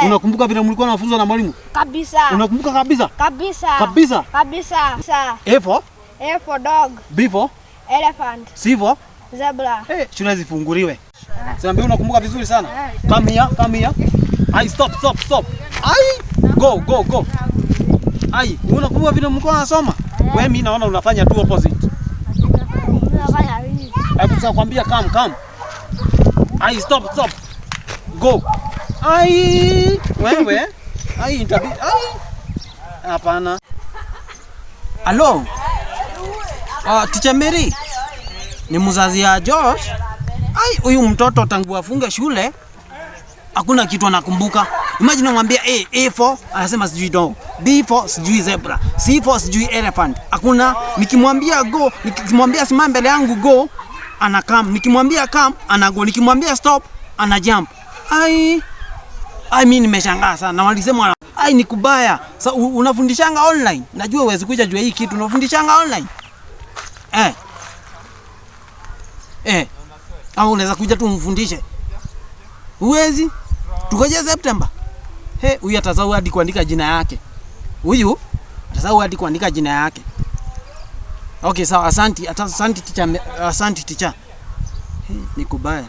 Unakumbuka vile mlikuwa nafunzwa na mwalimu? Kabisa. Unakumbuka kabisa? Kabisa. Kabisa. Kabisa. A for? A for dog. B for? Elephant. C for? Zebra. Shule zifunguliwe. Sasa mbona unakumbuka vizuri sana? Come here. Ai, stop. Ai, go. Ai, unakumbuka vile mlikuwa nasoma? Wewe mimi naona unafanya tu opposite. Unafanya nini? Hebu sasa kwambia come. Ai, stop. Go. Ai, wewe. Ai, itabidi. Ai. Hapana. Hello. Teacher Mary. Ni mzazi ya Josh. Ai, huyu mtoto tangu afunge shule hakuna kitu anakumbuka. Imagine namwambia A for anasema sijui dog, B for sijui zebra, C for sijui elephant. Hakuna. Nikimwambia go, nikimwambia simama mbele yangu go, anakam. Nikimwambia come, anago. Nikimwambia stop, ana jump. Ai, mimi nimeshangaa sana. Na walisema ai ni kubaya. Sasa unafundishanga online? Najua huwezi kuja jua hii kitu. Unafundishanga online? Au unaweza kuja tu umfundishe? Huwezi? Tukoje September? Huyu atasahau hadi kuandika jina yake. Huyu atasahau hadi kuandika jina yake. Okay, sawa, asante teacher. Asante teacher. Ni kubaya.